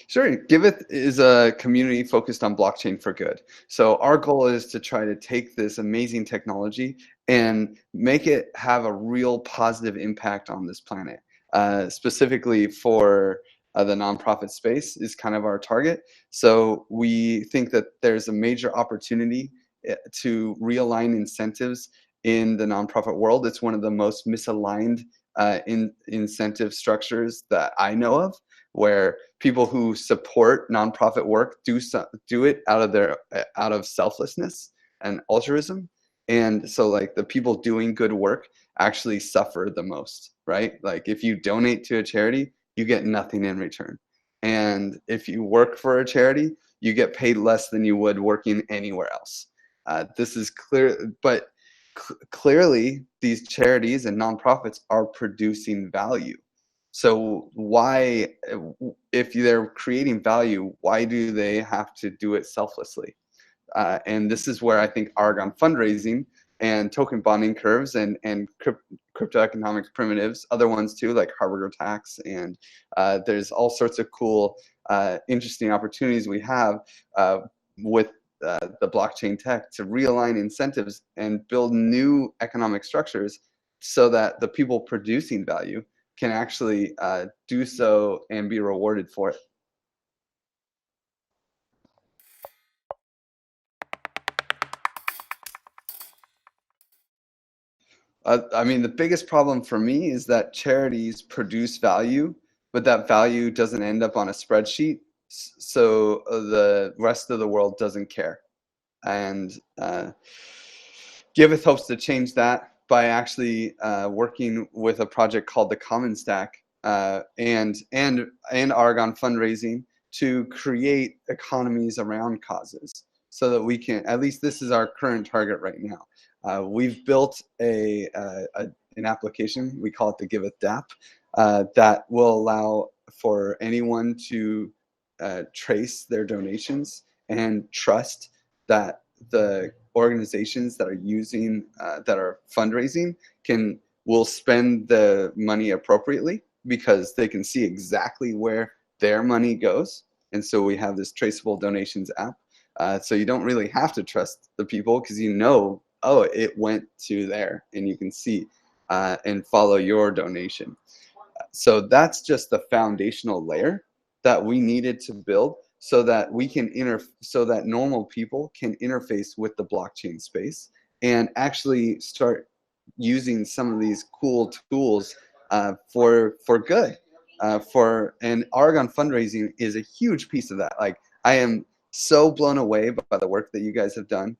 Sure. Giveth is a community focused on blockchain for good. So our goal is to try to take this amazing technology and make it have a real positive impact on this planet. Specifically for the nonprofit space is kind of our target. So we think that there's a major opportunity to realign incentives in the nonprofit world. It's one of the most misaligned incentive structures that I know of, where people who support nonprofit work do it out of selflessness and altruism, and so like the people doing good work actually suffer the most, right? Like if you donate to a charity, you get nothing in return, and if you work for a charity, you get paid less than you would working anywhere else. This is clear, but clearly these charities and nonprofits are producing value. So why, if they're creating value, why do they have to do it selflessly? And this is where I think Aragon fundraising and token bonding curves and crypto economics primitives, other ones too, like Harbinger tax, and there's all sorts of cool, interesting opportunities we have with the blockchain tech to realign incentives and build new economic structures so that the people producing value can actually do so and be rewarded for it. I mean, the biggest problem for me is that charities produce value, but that value doesn't end up on a spreadsheet, so the rest of the world doesn't care. And Giveth hopes to change that by actually working with a project called the Common Stack and Aragon Fundraising to create economies around causes, so that we can, at least this is our current target right now. We've built an application, we call it the Giveth DappNode, that will allow for anyone to trace their donations and trust that the organizations that are using, that are fundraising, will spend the money appropriately, because they can see exactly where their money goes. And so we have this traceable donations app. So you don't really have to trust the people, because you know, oh, it went to there, and you can see and follow your donation. So that's just the foundational layer that we needed to build, so that we can so that normal people can interface with the blockchain space and actually start using some of these cool tools for good. And Aragon fundraising is a huge piece of that. Like, I am so blown away by the work that you guys have done.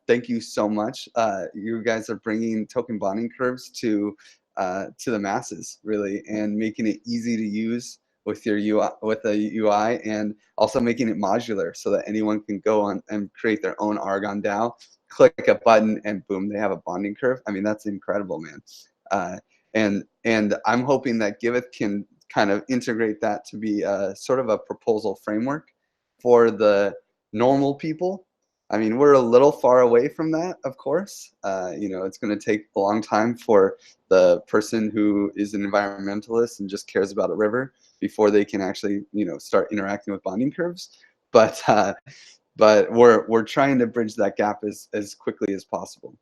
Thank you so much. You guys are bringing token bonding curves to the masses, really, and making it easy to use with your UI, with the UI, and also making it modular so that anyone can go on and create their own Aragon DAO, click a button, and boom, they have a bonding curve. I mean, that's incredible, man. And I'm hoping that Giveth can kind of integrate that to be a sort of a proposal framework for the normal people. I mean, we're a little far away from that, of course. You know, it's going to take a long time for the person who is an environmentalist and just cares about a river before they can actually, you know, start interacting with bonding curves. But we're trying to bridge that gap as quickly as possible.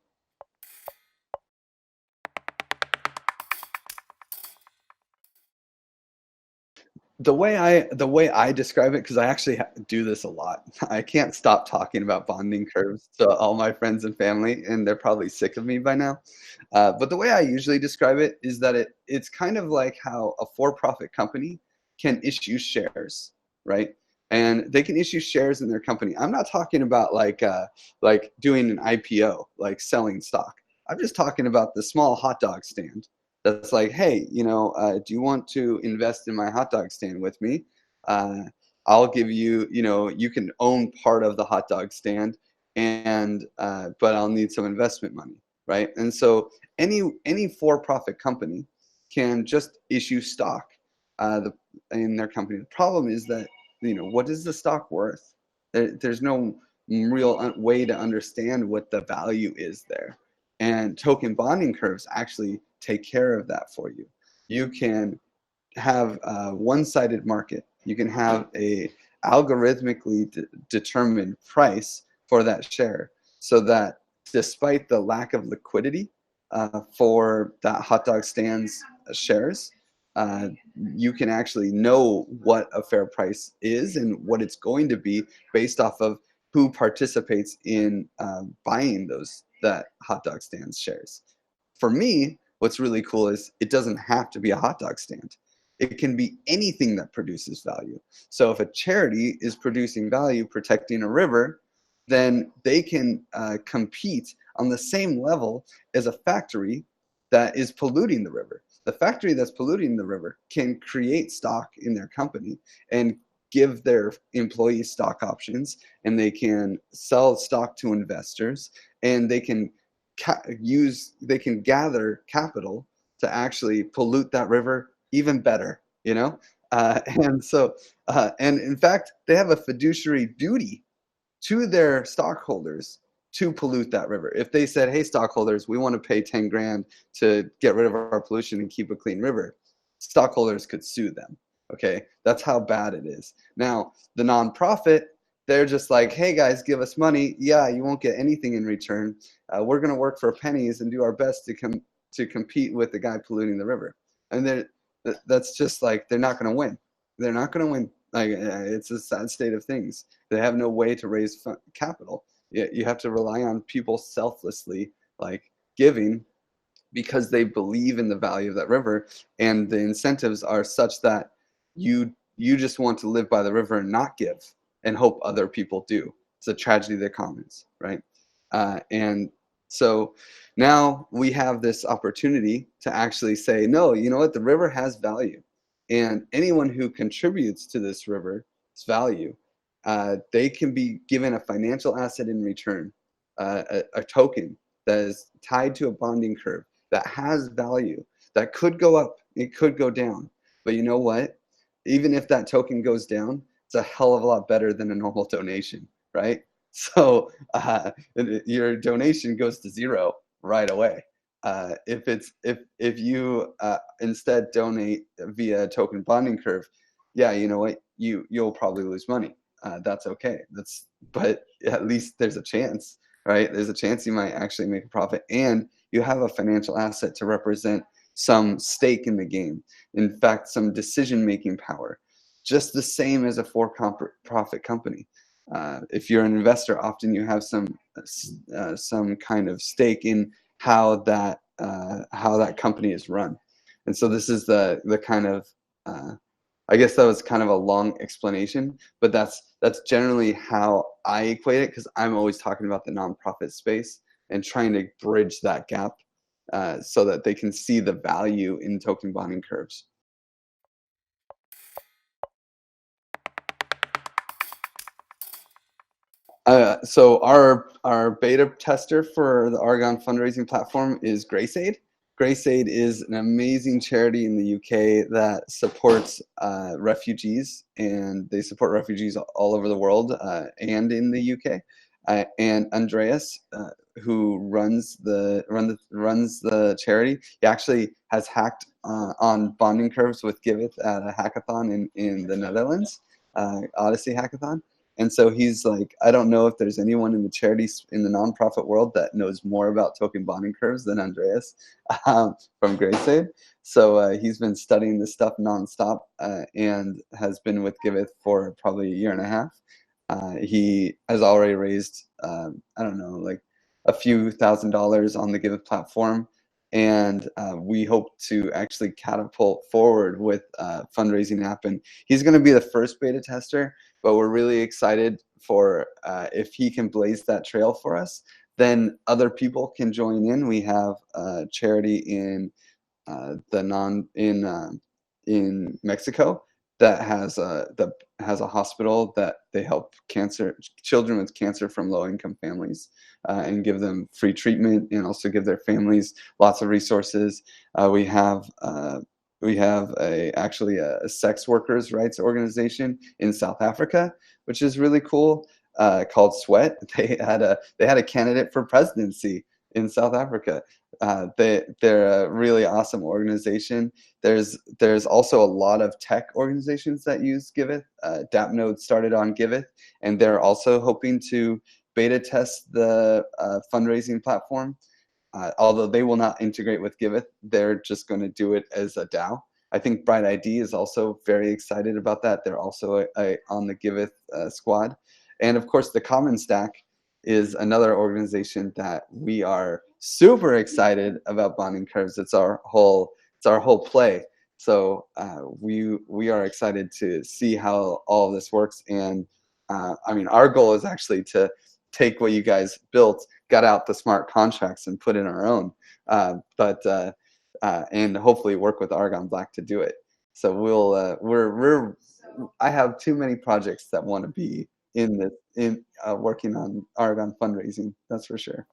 The way I describe it, because I actually do this a lot. I can't stop talking about bonding curves to all my friends and family, and they're probably sick of me by now. But the way I usually describe it is that it's kind of like how a for-profit company can issue shares, right? And they can issue shares in their company. I'm not talking about like doing an IPO, like selling stock. I'm just talking about the small hot dog stand that's like, hey, you know, do you want to invest in my hot dog stand with me? I'll give you, you know, you can own part of the hot dog stand, and but I'll need some investment money, right? And so any for-profit company can just issue stock in their company. The problem is that, you know, what is the stock worth? There's no real way to understand what the value is there. And token bonding curves actually take care of that for you. You can have a one-sided market You can have a algorithmically determined price for that share, so that despite the lack of liquidity for that hot dog stand's shares, uh, you can actually know what a fair price is and what it's going to be based off of who participates in buying that hot dog stand's shares. For me, what's really cool is it doesn't have to be a hot dog stand. It can be anything that produces value. So if a charity is producing value protecting a river, then they can compete on the same level as a factory that is polluting the river. The factory that's polluting the river can create stock in their company and give their employees stock options, and they can sell stock to investors, and they can gather capital to actually pollute that river even better, you know? And in fact, they have a fiduciary duty to their stockholders to pollute that river. If they said, hey, stockholders, we want to pay 10 grand to get rid of our pollution and keep a clean river, stockholders could sue them. Okay, that's how bad it is. Now, the nonprofit, they're just like, hey guys, give us money. Yeah, you won't get anything in return. We're going to work for pennies and do our best to compete with the guy polluting the river. And that's just like, they're not going to win. They're not going to win. Like, it's a sad state of things. They have no way to raise capital. You have to rely on people selflessly, like, giving because they believe in the value of that river, and the incentives are such that you just want to live by the river and not give and hope other people do. It's a tragedy of the commons, right? And so now we have this opportunity to actually say, no, you know what? The river has value, and anyone who contributes to this river's value, they can be given a financial asset in return, a token that is tied to a bonding curve that has value, that could go up, it could go down. But you know what? Even if that token goes down, it's a hell of a lot better than a normal donation, right? So your donation goes to zero right away. If you instead donate via token bonding curve, yeah, you know what? You'll probably lose money. That's okay. But at least there's a chance, right? There's a chance you might actually make a profit, and you have a financial asset to represent some stake in the game. In fact, some decision-making power, just the same as a for-profit company. If you're an investor, often you have some kind of stake in how that company is run. And so this is the kind of I guess that was kind of a long explanation, but that's generally how I equate it, because I'm always talking about the nonprofit space and trying to bridge that gap so that they can see the value in token bonding curves. So our beta tester for the Aragon fundraising platform is GraceAid. GraceAid is an amazing charity in the UK that supports refugees, and they support refugees all over the world and in the UK. And Andreas, who runs the charity, he actually has hacked on bonding curves with Giveth at a hackathon in the Netherlands, Odyssey hackathon. And so he's like, I don't know if there's anyone in the charities in the nonprofit world that knows more about token bonding curves than Andreas from GraceAid. So he's been studying this stuff nonstop and has been with Giveth for probably a year and a half. He has already raised, I don't know, like a few $1,000s on the Giveth platform. And we hope to actually catapult forward with fundraising app. And he's going to be the first beta tester, but we're really excited for if he can blaze that trail for us, then other people can join in. We have a charity in in Mexico that has a hospital that they help children with cancer from low-income families and give them free treatment, and also give their families lots of resources. We have actually a sex workers rights organization in South Africa, which is really cool, called Sweat. They had a candidate for presidency in South Africa. They're a really awesome organization. There's also a lot of tech organizations that use Giveth. DappNode started on Giveth, and they're also hoping to beta test the fundraising platform. Although they will not integrate with Giveth, they're just going to do it as a DAO. I think Bright ID is also very excited about that. They're also on the Giveth squad. And of course, the Common Stack is another organization that we are super excited about bonding curves. It's our whole play. So we are excited to see how all of this works. And I mean, our goal is actually to take what you guys built, got out the smart contracts, and put in our own. And hopefully work with Aragon Black to do it. So I have too many projects that want to be working on Aragon fundraising. That's for sure.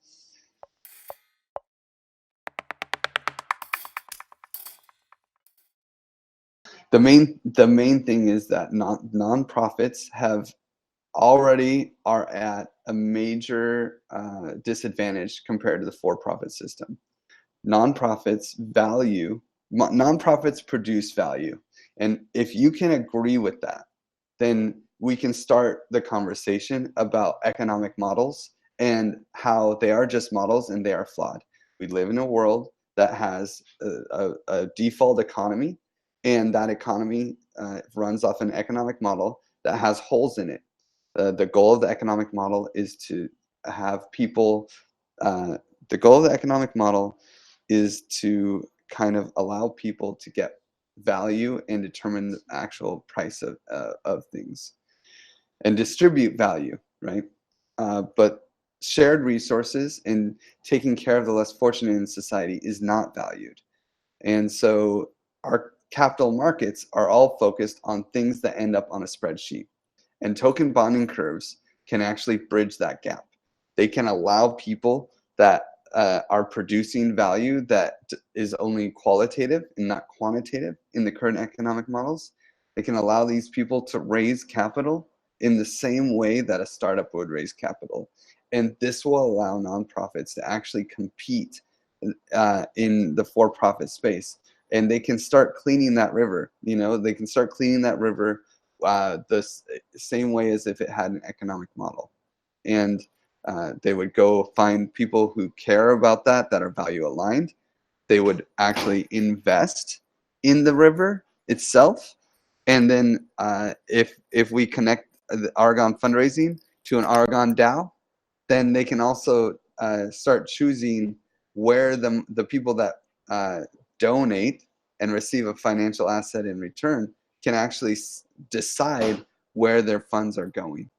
The main thing is that nonprofits already are at a major disadvantage compared to the for-profit system. Nonprofits produce value, and if you can agree with that, then we can start the conversation about economic models and how they are just models and they are flawed. We live in a world that has a default economy, and that economy runs off an economic model that has holes in it. The goal of the economic model is to have people, the goal of the economic model is to kind of allow people to get value and determine the actual price of things and distribute value, right? But shared resources and taking care of the less fortunate in society is not valued. And so our capital markets are all focused on things that end up on a spreadsheet. And token bonding curves can actually bridge that gap. They can allow people that are producing value that is only qualitative and not quantitative in the current economic models. They can allow these people to raise capital in the same way that a startup would raise capital. And this will allow nonprofits to actually compete in the for-profit space. And they can start cleaning that river. You know, they can start cleaning that river the same way as if it had an economic model. And they would go find people who care about that are value aligned. They would actually invest in the river itself. And then if we connect the Aragon fundraising to an Aragon DAO, then they can also start choosing where the people that donate and receive a financial asset in return can actually decide where their funds are going.